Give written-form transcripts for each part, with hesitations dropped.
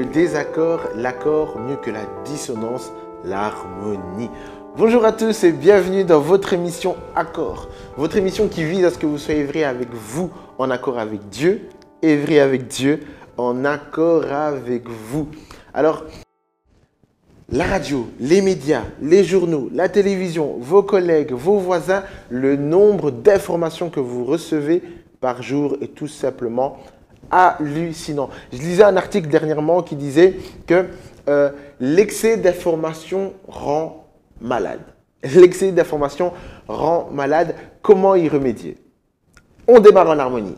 désaccord, l'accord, mieux que la dissonance, l'harmonie. Bonjour à tous et bienvenue dans votre émission Accord. Votre émission qui vise à ce que vous soyez vrai avec vous, en accord avec Dieu, et vrai avec Dieu, en accord avec vous. Alors, la radio, les médias, les journaux, la télévision, vos collègues, vos voisins, le nombre d'informations que vous recevez par jour est tout simplement hallucinant. Je lisais un article dernièrement qui disait que l'excès d'informations rend malade. L'excès d'informations rend malade. Comment y remédier? On démarre en harmonie.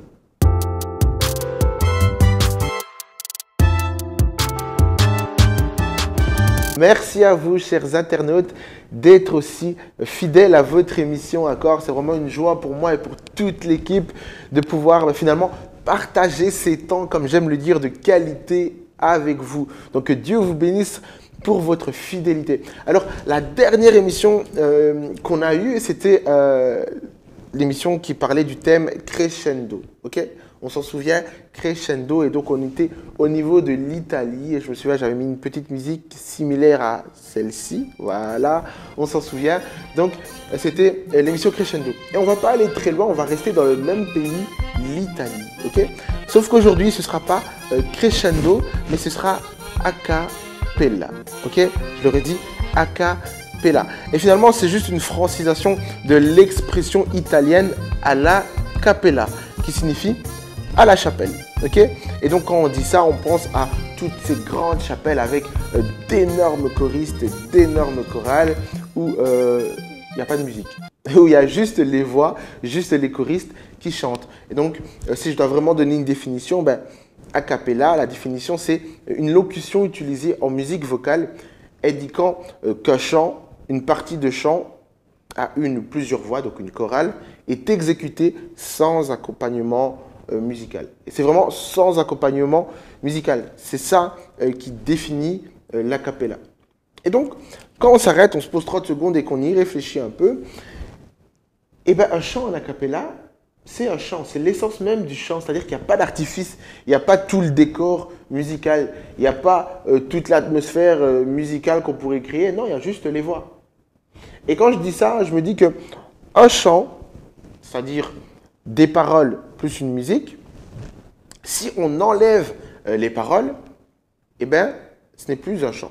Merci à vous, chers internautes, d'être aussi fidèles à votre émission Accord. C'est vraiment une joie pour moi et pour toute l'équipe de pouvoir finalement partager ces temps, comme j'aime le dire, de qualité avec vous. Donc que Dieu vous bénisse pour votre fidélité. Alors, la dernière émission qu'on a eue, c'était l'émission qui parlait du thème crescendo. Ok? On s'en souvient, crescendo, et donc on était au niveau de l'Italie. Et je me souviens, j'avais mis une petite musique similaire à celle-ci. Voilà, on s'en souvient. Donc, c'était l'émission crescendo. Et on ne va pas aller très loin, on va rester dans le même pays, l'Italie. Ok? Sauf qu'aujourd'hui, ce ne sera pas crescendo, mais ce sera a cappella. Ok? Je l'aurais dit, a cappella. Et finalement, c'est juste une francisation de l'expression italienne à la cappella, qui signifie à la chapelle, ok? Et donc quand on dit ça, on pense à toutes ces grandes chapelles avec d'énormes choristes, d'énormes chorales où il n'y a pas de musique, où il y a juste les voix, juste les choristes qui chantent. Et donc, si je dois vraiment donner une définition, a cappella, la définition, c'est une locution utilisée en musique vocale indiquant qu'un chant, une partie de chant à une ou plusieurs voix, donc une chorale, est exécutée sans accompagnement musical. Et c'est vraiment sans accompagnement musical. C'est ça qui définit l'a cappella. Et donc, quand on s'arrête, on se pose 30 secondes et qu'on y réfléchit un peu, et bien un chant en a cappella, c'est un chant, c'est l'essence même du chant, c'est-à-dire qu'il n'y a pas d'artifice, il n'y a pas tout le décor musical, il n'y a pas toute l'atmosphère musicale qu'on pourrait créer, non, il y a juste les voix. Et quand je dis ça, je me dis que un chant, c'est-à-dire des paroles plus une musique, si on enlève les paroles, eh bien, ce n'est plus un chant,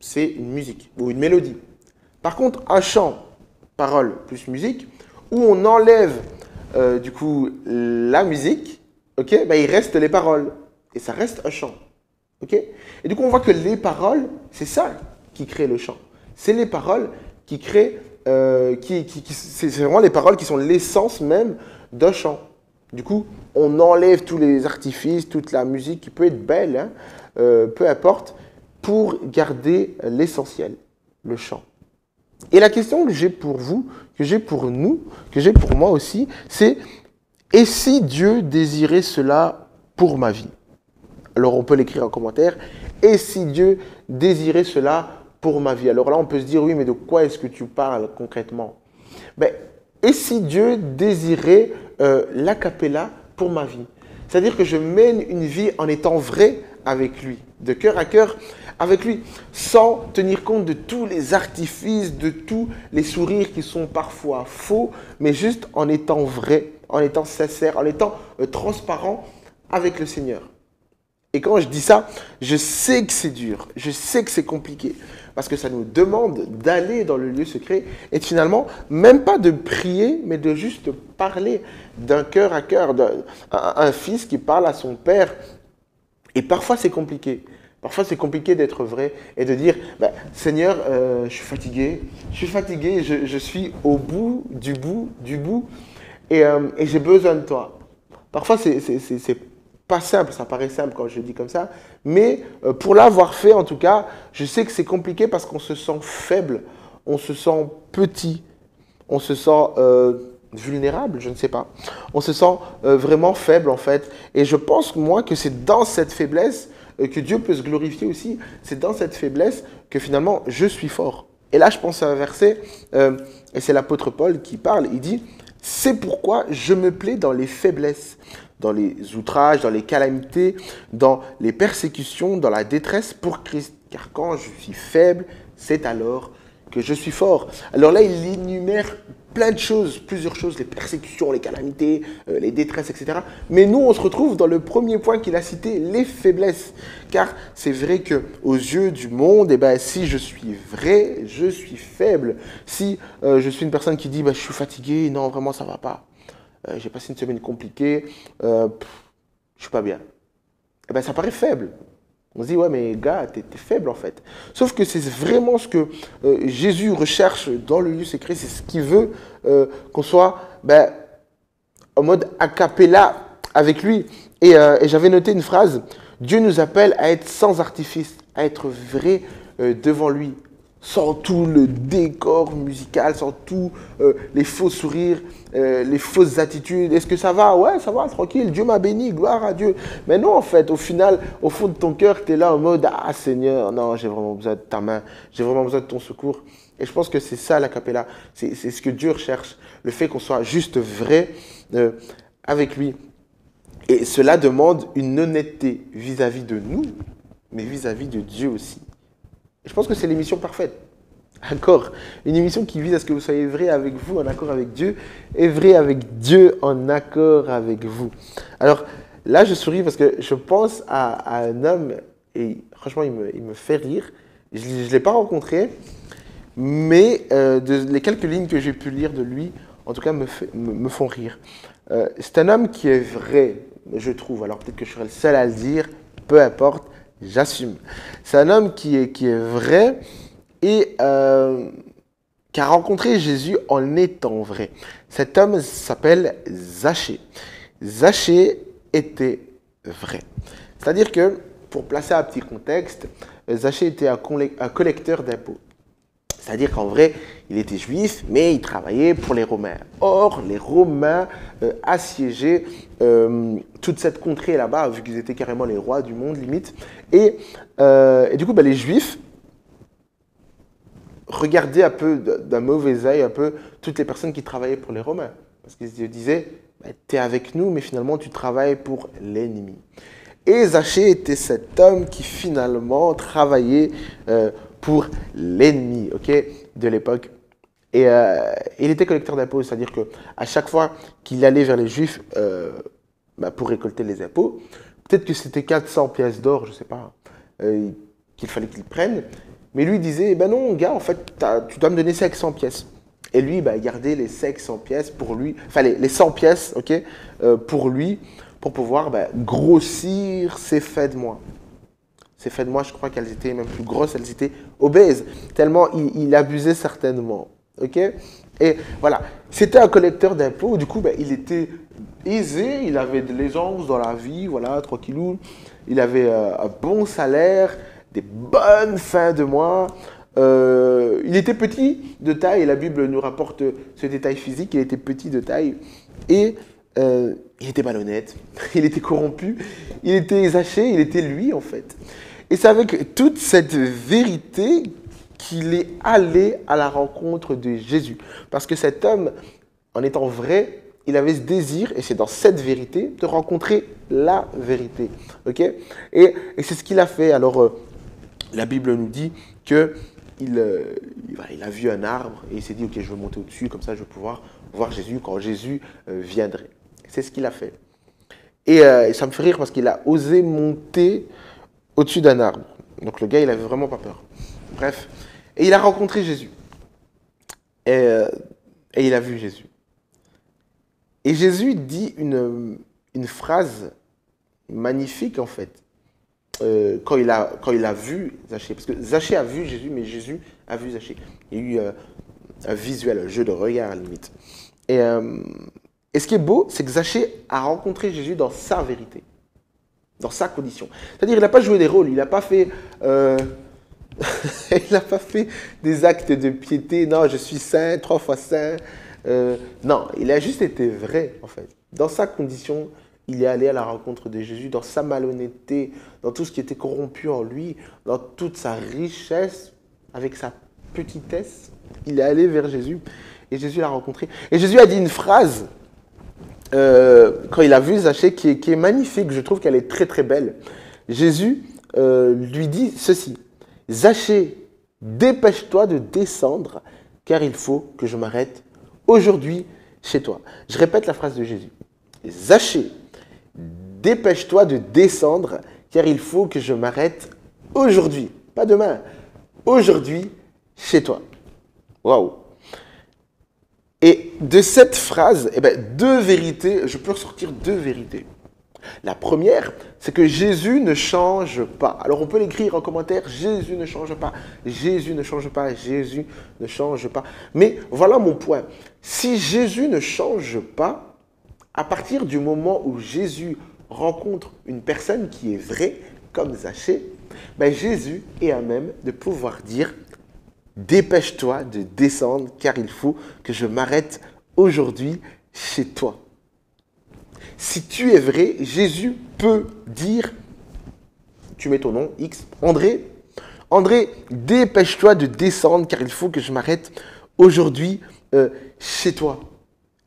c'est une musique ou une mélodie. Par contre, un chant, paroles plus musique, où on enlève du coup la musique, ok, il reste les paroles et ça reste un chant, ok. Et du coup, on voit que les paroles, c'est ça qui crée le chant. C'est les paroles qui créent, c'est vraiment les paroles qui sont l'essence même d'un chant. Du coup, on enlève tous les artifices, toute la musique qui peut être belle, hein, peu importe, pour garder l'essentiel, le chant. Et la question que j'ai pour vous, que j'ai pour nous, que j'ai pour moi aussi, c'est « Et si Dieu désirait cela pour ma vie ?» Alors, on peut l'écrire en commentaire. « Et si Dieu désirait cela pour ma vie ?» Alors là, on peut se dire « Oui, mais de quoi est-ce que tu parles concrètement ?» Et si Dieu désirait l'a cappella pour ma vie? C'est-à-dire que je mène une vie en étant vrai avec lui, de cœur à cœur avec lui, sans tenir compte de tous les artifices, de tous les sourires qui sont parfois faux, mais juste en étant vrai, en étant sincère, en étant transparent avec le Seigneur. Et quand je dis ça, je sais que c'est dur, je sais que c'est compliqué, parce que ça nous demande d'aller dans le lieu secret et finalement, même pas de prier, mais de juste parler d'un cœur à cœur, un fils qui parle à son père. Et parfois, c'est compliqué. Parfois, c'est compliqué d'être vrai et de dire Seigneur, je suis fatigué, je suis au bout, et j'ai besoin de toi. Parfois, c'est pas simple, ça paraît simple quand je le dis comme ça, mais pour l'avoir fait en tout cas, je sais que c'est compliqué parce qu'on se sent faible, on se sent petit, on se sent vulnérable, je ne sais pas, on se sent vraiment faible en fait. Et je pense moi que c'est dans cette faiblesse que Dieu peut se glorifier aussi, c'est dans cette faiblesse que finalement je suis fort. Et là je pense à un verset, et c'est l'apôtre Paul qui parle, il dit « C'est pourquoi je me plais dans les faiblesses, dans les outrages, dans les calamités, dans les persécutions, dans la détresse pour Christ. Car quand je suis faible, c'est alors que je suis fort. Alors là, il énumère plein de choses, plusieurs choses, les persécutions, les calamités, les détresses, etc. Mais nous, on se retrouve dans le premier point qu'il a cité, les faiblesses. Car c'est vrai qu'aux yeux du monde, eh ben, si je suis vrai, je suis faible. Si je suis une personne qui dit bah, « je suis fatigué, non, vraiment, ça va pas. J'ai passé une semaine compliquée, je suis pas bien. » Eh ben, ça paraît faible. On se dit, ouais, mais gars, t'es faible en fait. Sauf que c'est vraiment ce que Jésus recherche dans le lieu secret, c'est ce qu'il veut qu'on soit en mode a cappella avec lui. Et j'avais noté une phrase, Dieu nous appelle à être sans artifice, à être vrai devant lui, sans tout le décor musical, sans tous les faux sourires, les fausses attitudes. Est-ce que ça va? Ouais, ça va, tranquille, Dieu m'a béni, gloire à Dieu. Mais non, en fait, au final, au fond de ton cœur, tu es là en mode, ah Seigneur, non, j'ai vraiment besoin de ta main, j'ai vraiment besoin de ton secours. Et je pense que c'est ça la capella, c'est ce que Dieu recherche, le fait qu'on soit juste vrai avec lui. Et cela demande une honnêteté vis-à-vis de nous, mais vis-à-vis de Dieu aussi. Je pense que c'est l'émission parfaite. Accord. Une émission qui vise à ce que vous soyez vrai avec vous, en accord avec Dieu, et vrai avec Dieu, en accord avec vous. Alors là, je souris parce que je pense à un homme, et franchement, il me fait rire. Je ne l'ai pas rencontré, mais les quelques lignes que j'ai pu lire de lui, en tout cas, me font rire. C'est un homme qui est vrai, je trouve. Alors peut-être que je serai le seul à le dire, peu importe. J'assume. C'est un homme qui est vrai et qui a rencontré Jésus en étant vrai. Cet homme s'appelle Zachée. Zachée était vrai. C'est-à-dire que, pour placer un petit contexte, Zachée était un collecteur d'impôts. C'est-à-dire qu'en vrai, il était juif, mais il travaillait pour les Romains. Or, les Romains assiégeaient toute cette contrée là-bas, vu qu'ils étaient carrément les rois du monde, limite. Et du coup, les Juifs regardaient un peu d'un mauvais œil, un peu toutes les personnes qui travaillaient pour les Romains. Parce qu'ils se disaient, tu es avec nous, mais finalement, tu travailles pour l'ennemi. Et Zachée était cet homme qui finalement travaillait pour l'ennemi, de l'époque. Et il était collecteur d'impôts, c'est-à-dire qu'à chaque fois qu'il allait vers les Juifs pour récolter les impôts, peut-être que c'était 400 pièces d'or, je ne sais pas, qu'il fallait qu'il prenne, mais lui disait, non, gars, en fait, tu dois me donner 500 pièces. Et lui, il gardait les 500 pièces pour lui, enfin les 100 pièces, pour lui, pour pouvoir grossir ses fins de mois. Ces fins de mois, je crois qu'elles étaient même plus grosses, elles étaient obèses, tellement il abusait certainement. Et voilà, c'était un collecteur d'impôts, du coup, il était aisé, il avait de l'aisance dans la vie, voilà, tranquillou. Il avait un bon salaire, des bonnes fins de mois. Il était petit de taille, et la Bible nous rapporte ce détail physique, il était petit de taille, et il était malhonnête, il était corrompu, il était Zachée, il était lui en fait. Et c'est avec toute cette vérité qu'il est allé à la rencontre de Jésus. Parce que cet homme, en étant vrai, il avait ce désir, et c'est dans cette vérité, de rencontrer la vérité. Et c'est ce qu'il a fait. Alors, la Bible nous dit qu'il a vu un arbre, et il s'est dit, ok, je vais monter au-dessus, comme ça je vais pouvoir voir Jésus quand Jésus viendrait. C'est ce qu'il a fait. Et ça me fait rire parce qu'il a osé monter au-dessus d'un arbre. Donc le gars, il avait vraiment pas peur. Bref. Et il a rencontré Jésus. Et il a vu Jésus. Et Jésus dit une phrase magnifique, en fait, quand il a vu Zachée. Parce que Zachée a vu Jésus, mais Jésus a vu Zachée. Il y a eu un visuel, un jeu de regard, à la limite. Et ce qui est beau, c'est que Zachée a rencontré Jésus dans sa vérité. Dans sa condition. C'est-à-dire, il n'a pas joué des rôles, il n'a pas fait il n'a pas fait des actes de piété. Non, je suis saint, 3 fois saint. Non, il a juste été vrai, en fait. Dans sa condition, il est allé à la rencontre de Jésus, dans sa malhonnêteté, dans tout ce qui était corrompu en lui, dans toute sa richesse, avec sa petitesse, il est allé vers Jésus. Et Jésus l'a rencontré. Et Jésus a dit une phrase quand il a vu Zachée qui est magnifique. Je trouve qu'elle est très très belle. Jésus lui dit ceci. Zachée, dépêche-toi de descendre car il faut que je m'arrête aujourd'hui chez toi. Je répète la phrase de Jésus. Zachée, dépêche-toi de descendre car il faut que je m'arrête aujourd'hui. Pas demain. Aujourd'hui chez toi. Waouh! Et de cette phrase, deux vérités, je peux ressortir deux vérités. La première, c'est que Jésus ne change pas. Alors on peut l'écrire en commentaire, Jésus ne change pas, Jésus ne change pas, Jésus ne change pas. Mais voilà mon point. Si Jésus ne change pas, à partir du moment où Jésus rencontre une personne qui est vraie, comme Zachée, Jésus est à même de pouvoir dire « Dépêche-toi de descendre car il faut que je m'arrête aujourd'hui chez toi. » Si tu es vrai, Jésus peut dire, tu mets ton nom, X, André, dépêche-toi de descendre car il faut que je m'arrête aujourd'hui chez toi.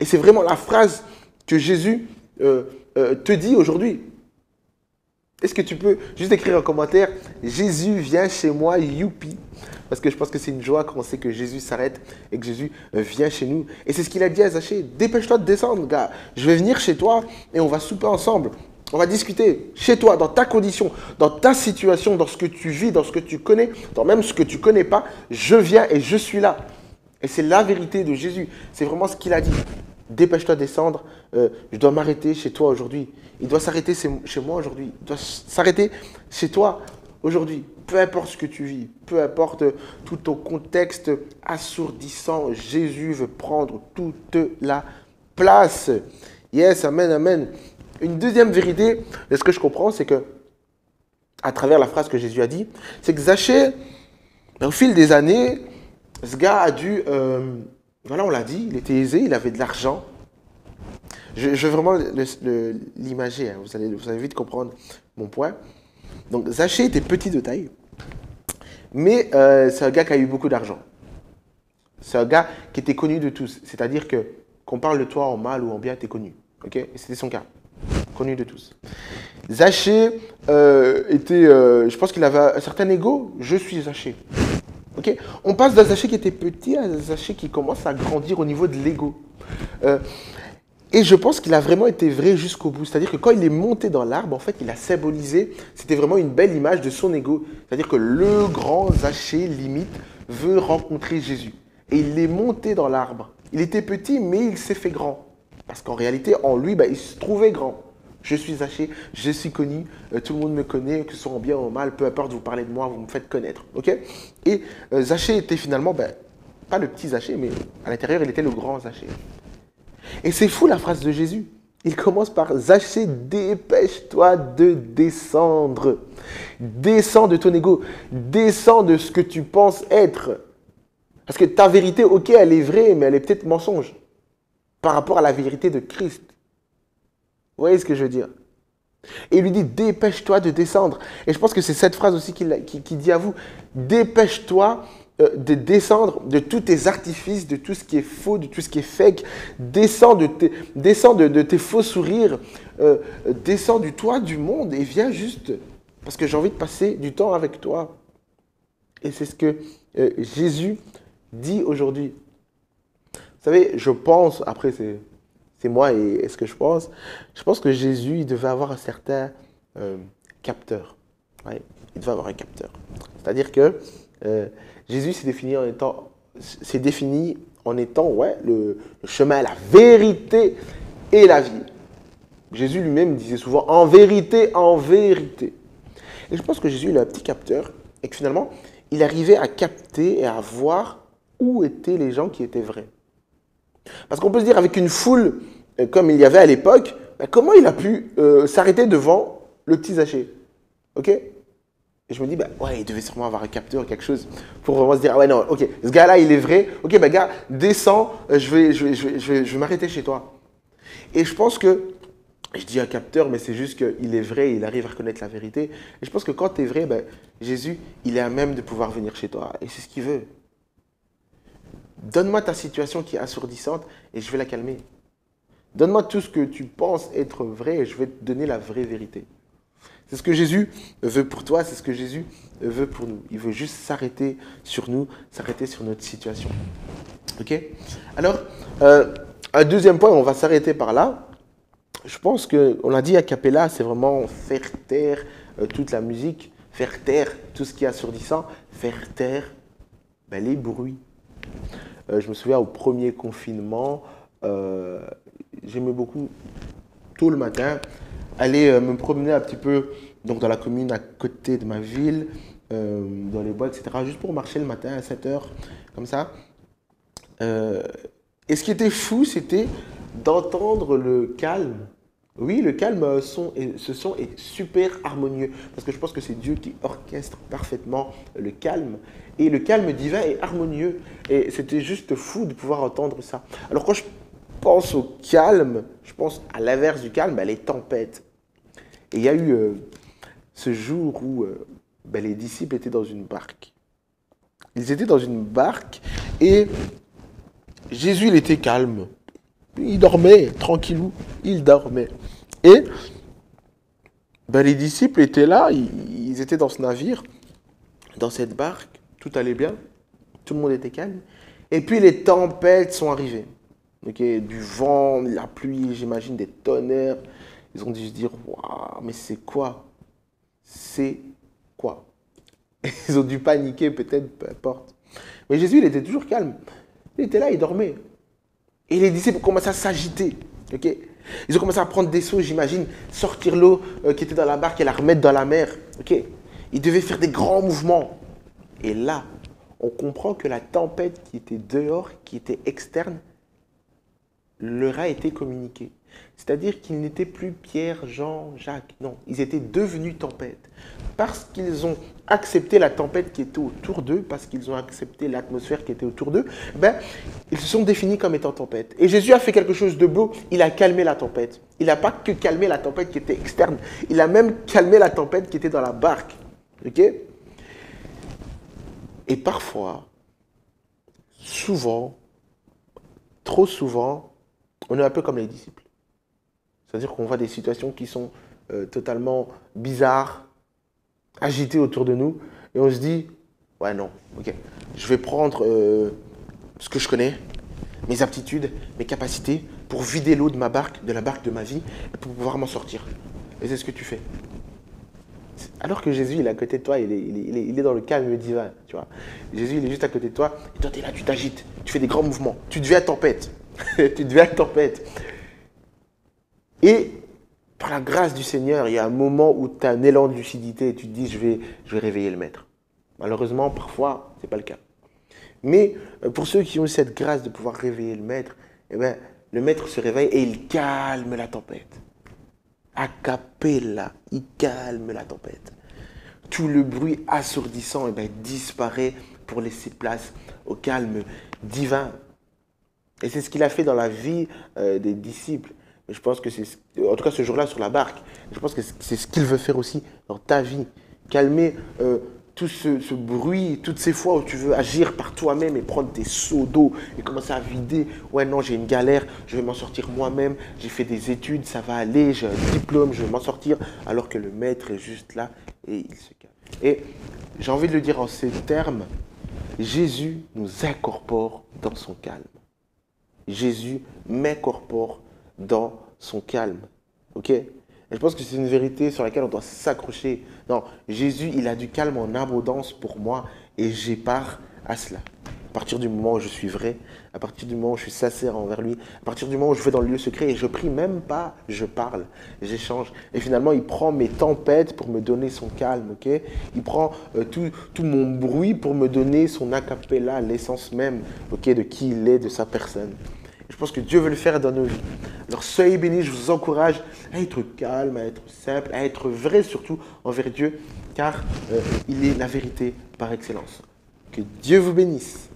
Et c'est vraiment la phrase que Jésus te dit aujourd'hui. Est-ce que tu peux juste écrire en commentaire « Jésus vient chez moi, youpi » parce que je pense que c'est une joie quand on sait que Jésus s'arrête et que Jésus vient chez nous. Et c'est ce qu'il a dit à Zachée. Dépêche-toi de descendre, gars. Je vais venir chez toi et on va souper ensemble. On va discuter chez toi, dans ta condition, dans ta situation, dans ce que tu vis, dans ce que tu connais, dans même ce que tu ne connais pas. Je viens et je suis là. Et c'est la vérité de Jésus. C'est vraiment ce qu'il a dit. Dépêche-toi de descendre. Je dois m'arrêter chez toi aujourd'hui. Il doit s'arrêter chez moi aujourd'hui. Il doit s'arrêter chez toi aujourd'hui. Peu importe ce que tu vis, peu importe tout ton contexte assourdissant, Jésus veut prendre toute la place. Yes, amen, amen. Une deuxième vérité de ce que je comprends, c'est que, à travers la phrase que Jésus a dit, c'est que Zachée, au fil des années, ce gars a dû, voilà, on l'a dit, il était aisé, il avait de l'argent. Je veux vraiment l'imager, hein, vous allez vite comprendre mon point. Donc Zachée était petit de taille, mais c'est un gars qui a eu beaucoup d'argent. C'est un gars qui était connu de tous. C'est-à-dire que, qu'on parle de toi en mal ou en bien, tu es connu. Okay? Et c'était son cas. Connu de tous. Zachée était, je pense qu'il avait un certain ego. Je suis Zachée. Okay? On passe d'un Zachée qui était petit à un Zachée qui commence à grandir au niveau de l'ego. Et je pense qu'il a vraiment été vrai jusqu'au bout. C'est-à-dire que quand il est monté dans l'arbre, en fait, il a symbolisé, c'était vraiment une belle image de son ego. C'est-à-dire que le grand Zachée, limite, veut rencontrer Jésus. Et il est monté dans l'arbre. Il était petit, mais il s'est fait grand. Parce qu'en réalité, en lui, il se trouvait grand. Je suis Zachée, je suis connu, tout le monde me connaît, que ce soit en bien ou en mal, peu importe, vous parlez de moi, vous me faites connaître. Okay? Et Zachée était finalement, pas le petit Zachée, mais à l'intérieur, il était le grand Zachée. Et c'est fou la phrase de Jésus. Il commence par Zachée, dépêche-toi de descendre. Descends de ton ego. Descends de ce que tu penses être. Parce que ta vérité, ok, elle est vraie, mais elle est peut-être mensonge. Par rapport à la vérité de Christ. Vous voyez ce que je veux dire? Et il lui dit, dépêche-toi de descendre. Et je pense que c'est cette phrase aussi qui dit à vous, dépêche-toi de descendre de tous tes artifices, de tout ce qui est faux, de tout ce qui est fake. Descends de tes faux sourires. Descends du toit du monde et viens juste parce que j'ai envie de passer du temps avec toi. Et c'est ce que Jésus dit aujourd'hui. Vous savez, je pense, après c'est moi et ce que je pense que Jésus, il devait avoir un certain capteur. Ouais, il devait avoir un capteur. C'est-à-dire que Jésus s'est défini en étant le chemin, la vérité et la vie. Jésus lui-même disait souvent en vérité, en vérité. Et je pense que Jésus il a un petit capteur et que finalement, il arrivait à capter et à voir où étaient les gens qui étaient vrais. Parce qu'on peut se dire avec une foule comme il y avait à l'époque, comment il a pu s'arrêter devant le petit Zachée? Ok? Et je me dis, ouais, il devait sûrement avoir un capteur, quelque chose, pour vraiment se dire, ah ouais, non, ok, ce gars-là, il est vrai. Ok, gars, descends, je vais m'arrêter chez toi. Et je pense que, je dis un capteur, mais c'est juste qu'il est vrai, il arrive à reconnaître la vérité. Et je pense que quand tu es vrai, Jésus, il est à même de pouvoir venir chez toi. Et c'est ce qu'il veut. Donne-moi ta situation qui est assourdissante et je vais la calmer. Donne-moi tout ce que tu penses être vrai et je vais te donner la vraie vérité. C'est ce que Jésus veut pour toi, c'est ce que Jésus veut pour nous. Il veut juste s'arrêter sur nous, s'arrêter sur notre situation. Ok? Alors, un deuxième point, on va s'arrêter par là. Je pense qu'on l'a dit, a cappella, c'est vraiment faire taire toute la musique, faire taire tout ce qui est assourdissant, faire taire les bruits. Je me souviens au premier confinement, j'aimais beaucoup, tôt le matin, aller me promener un petit peu donc dans la commune à côté de ma ville, dans les bois, etc., juste pour marcher le matin à 7 heures, comme ça. Et ce qui était fou, c'était d'entendre le calme. Oui, le calme, ce son est super harmonieux, parce que je pense que c'est Dieu qui orchestre parfaitement le calme. Et le calme divin est harmonieux. Et c'était juste fou de pouvoir entendre ça. Alors quand je pense au calme, je pense à l'inverse du calme, les tempêtes. Et il y a eu ce jour où les disciples étaient dans une barque. Ils étaient dans une barque et Jésus, il était calme. Il dormait, tranquillou, il dormait. Et les disciples étaient là, ils étaient dans ce navire, dans cette barque, tout allait bien, tout le monde était calme. Et puis les tempêtes sont arrivées. Okay, du vent, la pluie, j'imagine des tonnerres. Ils ont dû se dire, waouh, mais c'est quoi? C'est quoi? Ils ont dû paniquer peut-être, peu importe. Mais Jésus, il était toujours calme. Il était là, il dormait. Et les disciples commençaient à s'agiter. Okay? Ils ont commencé à prendre des seaux, j'imagine, sortir l'eau qui était dans la barque et la remettre dans la mer. Okay? Ils devaient faire des grands mouvements. Et là, on comprend que la tempête qui était dehors, qui était externe, leur a été communiquée. C'est-à-dire qu'ils n'étaient plus Pierre, Jean, Jacques. Non, ils étaient devenus tempête. Parce qu'ils ont accepté la tempête qui était autour d'eux, parce qu'ils ont accepté l'atmosphère qui était autour d'eux, ils se sont définis comme étant tempête. Et Jésus a fait quelque chose de beau, il a calmé la tempête. Il n'a pas que calmé la tempête qui était externe, il a même calmé la tempête qui était dans la barque. Ok? Et parfois, souvent, trop souvent, on est un peu comme les disciples. C'est-à-dire qu'on voit des situations qui sont totalement bizarres, agitées autour de nous, et on se dit, ouais non, ok, je vais prendre ce que je connais, mes aptitudes, mes capacités, pour vider l'eau de ma barque, de la barque de ma vie, et pour pouvoir m'en sortir. Et c'est ce que tu fais. Alors que Jésus, il est à côté de toi, il est dans le calme divin, tu vois. Jésus, il est juste à côté de toi, et toi, tu es là, tu t'agites, tu fais des grands mouvements, tu deviens tempête. Tu deviens tempête. Et par la grâce du Seigneur, il y a un moment où tu as un élan de lucidité et tu te dis, je vais réveiller le maître. Malheureusement, parfois, ce n'est pas le cas. Mais pour ceux qui ont cette grâce de pouvoir réveiller le maître, le maître se réveille et il calme la tempête. A cappella, il calme la tempête. Tout le bruit assourdissant disparaît pour laisser place au calme divin. Et c'est ce qu'il a fait dans la vie des disciples. Et je pense que c'est, en tout cas ce jour-là sur la barque, je pense que c'est ce qu'il veut faire aussi dans ta vie. Calmer tout ce bruit, toutes ces fois où tu veux agir par toi-même et prendre tes seaux d'eau et commencer à vider. Ouais, non, j'ai une galère, je vais m'en sortir moi-même, j'ai fait des études, ça va aller, j'ai un diplôme, je vais m'en sortir. Alors que le maître est juste là et il se calme. Et j'ai envie de le dire en ces termes, Jésus nous incorpore dans son calme. Jésus m'incorpore dans son calme. Ok? Et je pense que c'est une vérité sur laquelle on doit s'accrocher. Non, Jésus, il a du calme en abondance pour moi et j'ai part à cela. À partir du moment où je suis vrai, à partir du moment où je suis sincère envers lui, à partir du moment où je vais dans le lieu secret et je prie même pas, je parle, j'échange. Et finalement, il prend mes tempêtes pour me donner son calme, ok? Il prend tout mon bruit pour me donner son a cappella, l'essence même, ok, de qui il est, de sa personne. Et je pense que Dieu veut le faire dans nos vies. Alors soyez bénis, je vous encourage à être calme, à être simple, à être vrai surtout envers Dieu, car il est la vérité par excellence. Que Dieu vous bénisse.